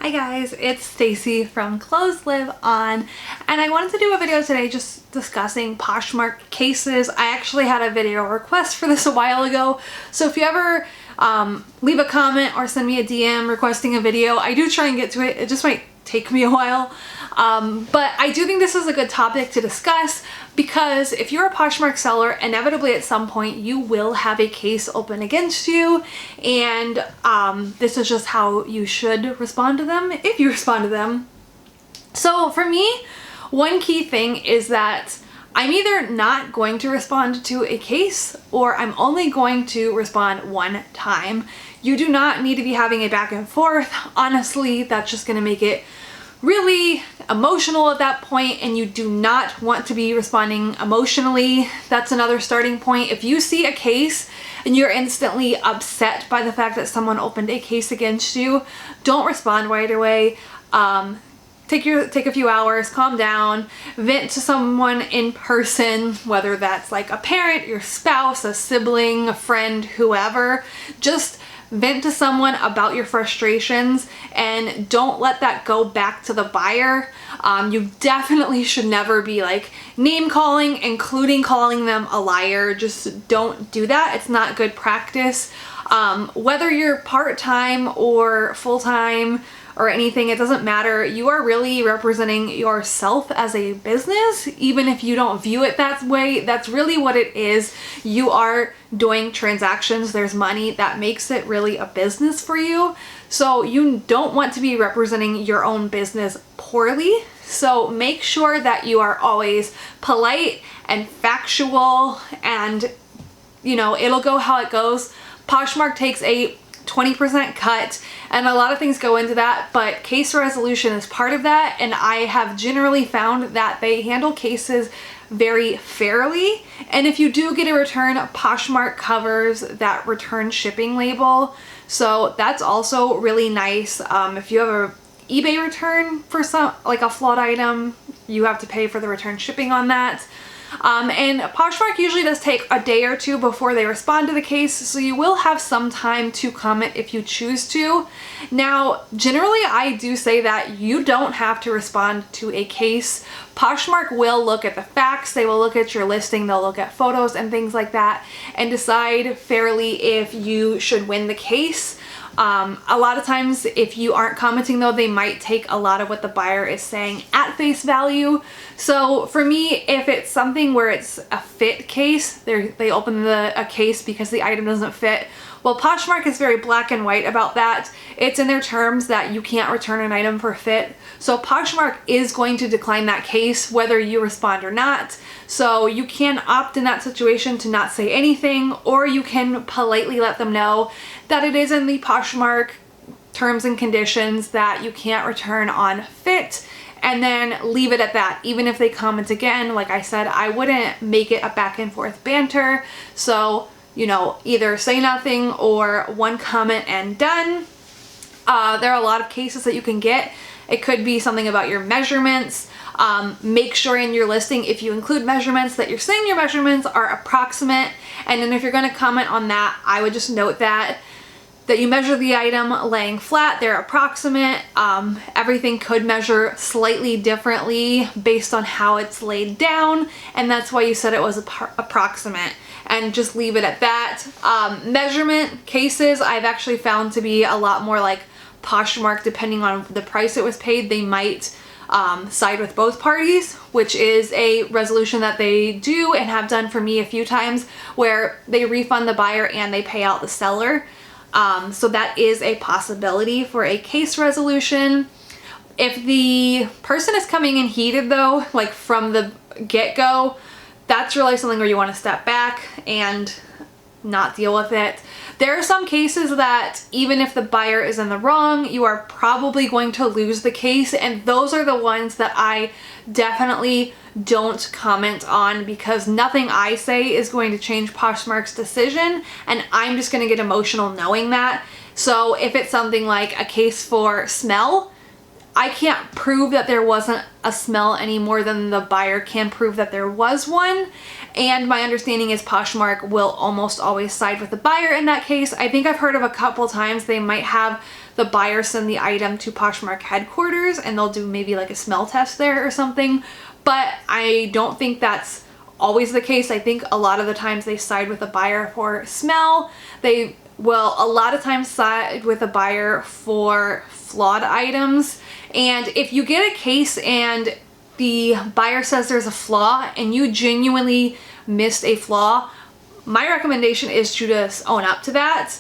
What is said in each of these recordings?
Hi guys, it's Stacy from Clothes Live On, and I wanted to do a video today just discussing Poshmark cases. I actually had a video request for this a while ago, so if you ever leave a comment or send me a DM requesting a video, I do try and get to it. It just might take me a while, but I do think this is a good topic to discuss because if you're a Poshmark seller, inevitably at some point you will have a case open against you, and this is just how you should respond to them if you respond to them. So for me, one key thing is that I'm either not going to respond to a case or I'm only going to respond one time. You do not need to be having a back and forth. Honestly, that's just going to make it really emotional at that point, and you do not want to be responding emotionally. That's another starting point. If you see a case and you're instantly upset by the fact that someone opened a case against you, don't respond right away. Take a few hours, calm down, vent to someone in person, whether that's like a parent, your spouse, a sibling, a friend, whoever. Just vent to someone about your frustrations and don't let that go back to the buyer. You definitely should never be like name calling, including calling them a liar. Just don't do that. It's not good practice. Whether you're part-time or full-time or anything, it doesn't matter. You are really representing yourself as a business, even if you don't view it that way. That's really what it is. You are doing transactions, there's money, that makes it really a business for you. So you don't want to be representing your own business poorly. So make sure that you are always polite and factual, and you know, it'll go how it goes. Poshmark takes a 20% cut, and a lot of things go into that, but case resolution is part of that, and I have generally found that they handle cases very fairly. And if you do get a return, Poshmark covers that return shipping label, so that's also really nice. If you have a eBay return for some, like a flawed item, you have to pay for the return shipping on that. And Poshmark usually does take a day or two before they respond to the case, so you will have some time to comment if you choose to. Now, generally I do say that you don't have to respond to a case. Poshmark will look at the facts, they will look at your listing, they'll look at photos and things like that and decide fairly if you should win the case. A lot of times if you aren't commenting though, they might take a lot of what the buyer is saying at face value. So for me, if it's something where it's a fit case, they open a case because the item doesn't fit. Well, Poshmark is very black and white about that. It's in their terms that you can't return an item for fit. So Poshmark is going to decline that case whether you respond or not. So you can opt in that situation to not say anything, or you can politely let them know that it is in the Poshmark terms and conditions that you can't return on fit, and then leave it at that. Even if they comment again, like I said, I wouldn't make it a back and forth banter. So, you know, either say nothing or one comment and done. There are a lot of cases that you can get. It could be something about your measurements. Make sure in your listing, if you include measurements, that you're saying your measurements are approximate. And then if you're going to comment on that, I would just note that you measure the item laying flat, they're approximate. Everything could measure slightly differently based on how it's laid down, and that's why you said it was approximate, and just leave it at that. Measurement cases I've actually found to be a lot more like Poshmark. Depending on the price it was paid, they might side with both parties, which is a resolution that they do and have done for me a few times, where they refund the buyer and they pay out the seller. So that is a possibility for a case resolution. If the person is coming in heated though, like from the get-go, that's really something where you want to step back and not deal with it. There are some cases that even if the buyer is in the wrong, you are probably going to lose the case, and those are the ones that I definitely don't comment on, because nothing I say is going to change Poshmark's decision, and I'm just going to get emotional knowing that. So if it's something like a case for smell, I can't prove that there wasn't a smell any more than the buyer can prove that there was one. And my understanding is Poshmark will almost always side with the buyer in that case. I think I've heard of a couple times they might have the buyer send the item to Poshmark headquarters and they'll do maybe like a smell test there or something. But I don't think that's always the case. I think a lot of the times they side with the buyer for smell. They will a lot of times side with a buyer for flawed items. And if you get a case and the buyer says there's a flaw and you genuinely missed a flaw, my recommendation is to just own up to that.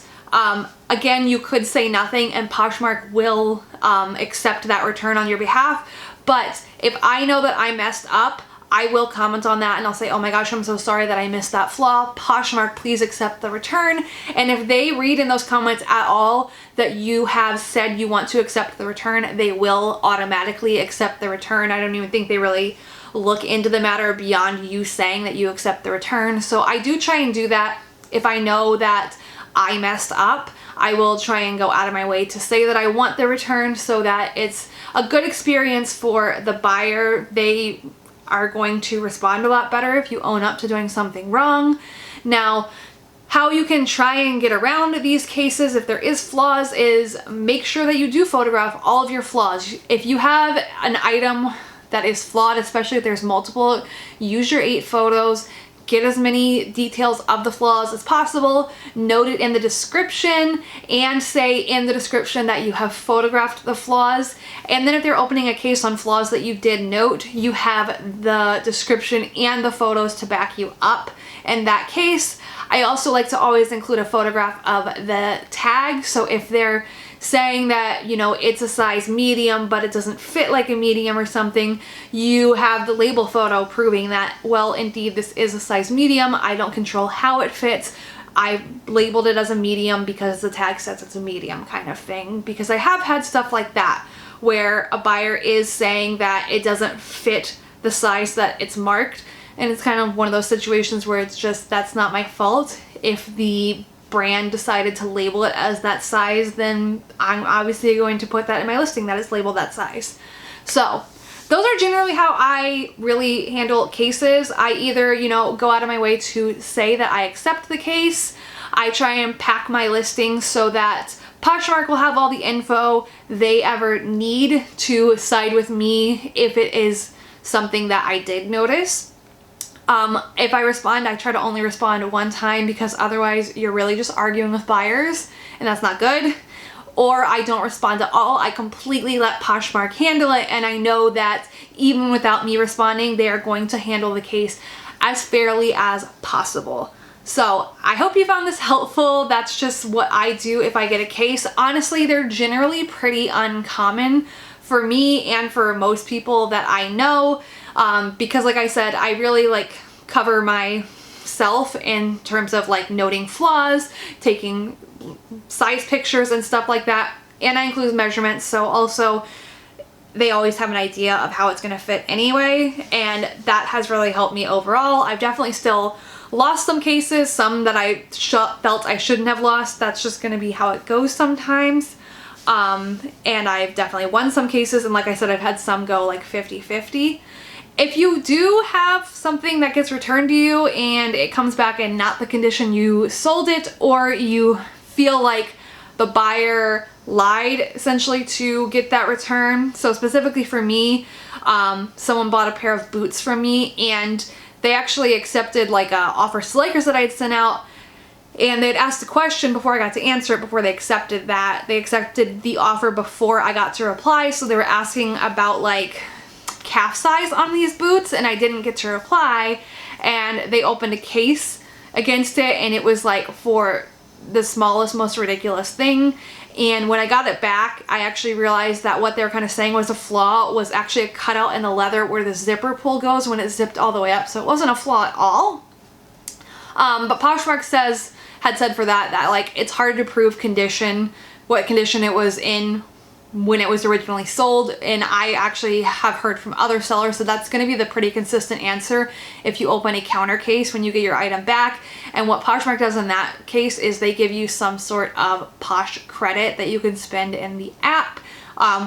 Again, you could say nothing and Poshmark will accept that return on your behalf. But if I know that I messed up, I will comment on that and I'll say, oh my gosh, I'm so sorry that I missed that flaw. Poshmark, please accept the return. And if they read in those comments at all that you have said you want to accept the return, they will automatically accept the return. I don't even think they really look into the matter beyond you saying that you accept the return. So I do try and do that. If I know that I messed up, I will try and go out of my way to say that I want the return so that it's a good experience for the buyer. They are going to respond a lot better if you own up to doing something wrong. Now, how you can try and get around these cases if there is flaws is make sure that you do photograph all of your flaws. If you have an item that is flawed, especially if there's multiple, use your 8 photos. Get as many details of the flaws as possible, note it in the description, and say in the description that you have photographed the flaws. And then if they're opening a case on flaws that you did note, you have the description and the photos to back you up in that case. I also like to always include a photograph of the tag. So if they're saying that, you know, it's a size medium, but it doesn't fit like a medium or something, you have the label photo proving that, well, indeed, this is a size medium. I don't control how it fits. I labeled it as a medium because the tag says it's a medium kind of thing. Because I have had stuff like that where a buyer is saying that it doesn't fit the size that it's marked. And it's kind of one of those situations where it's just, that's not my fault. If the brand decided to label it as that size, then I'm obviously going to put that in my listing that it's labeled that size. So those are generally how I really handle cases. I either, you know, go out of my way to say that I accept the case. I try and pack my listings so that Poshmark will have all the info they ever need to side with me if it is something that I did notice. If I respond, I try to only respond one time because otherwise you're really just arguing with buyers and that's not good. Or I don't respond at all. I completely let Poshmark handle it, and I know that even without me responding, they are going to handle the case as fairly as possible. So I hope you found this helpful. That's just what I do if I get a case. Honestly, they're generally pretty uncommon for me and for most people that I know, because like I said, I really like cover myself in terms of like noting flaws, taking size pictures and stuff like that, and I include measurements, so also they always have an idea of how it's going to fit anyway, and that has really helped me overall. I've definitely still lost some cases, some that I felt I shouldn't have lost. That's just going to be how it goes sometimes. And I've definitely won some cases, and like I said, I've had some go like 50-50. If you do have something that gets returned to you and it comes back in not the condition you sold it, or you feel like the buyer lied essentially to get that return. So specifically for me, someone bought a pair of boots from me and they actually accepted like offers to Lakers that I had sent out, and they'd asked a question before I got to answer it, before they accepted that. They accepted the offer before I got to reply, so they were asking about like calf size on these boots, and I didn't get to reply, and they opened a case against it, and it was like for the smallest, most ridiculous thing. And when I got it back, I actually realized that what they were kind of saying was a flaw was actually a cutout in the leather where the zipper pull goes when it's zipped all the way up, so it wasn't a flaw at all. But Poshmark had said for that like it's hard to prove condition, what condition it was in when it was originally sold, and I actually have heard from other sellers that that's going to be the pretty consistent answer if you open a counter case when you get your item back. And what Poshmark does in that case is they give you some sort of Posh credit that you can spend in the app.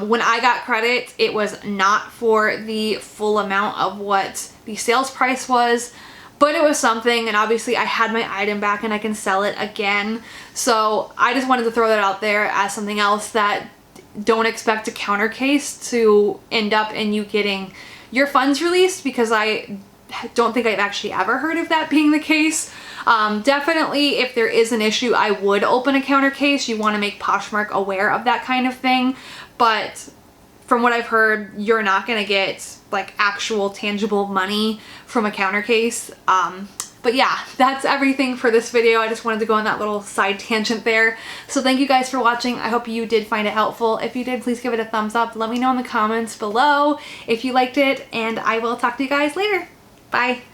When I got credit, it was not for the full amount of what the sales price was, but it was something, and obviously I had my item back and I can sell it again. So I just wanted to throw that out there as something else that don't expect a counter case to end up in you getting your funds released, because I don't think I've actually ever heard of that being the case. Definitely if there is an issue, I would open a counter case. You want to make Poshmark aware of that kind of thing, but from what I've heard, you're not going to get like actual tangible money from a counter case. But yeah, that's everything for this video. I just wanted to go on that little side tangent there. So thank you guys for watching. I hope you did find it helpful. If you did, please give it a thumbs up. Let me know in the comments below if you liked it, and I will talk to you guys later. Bye.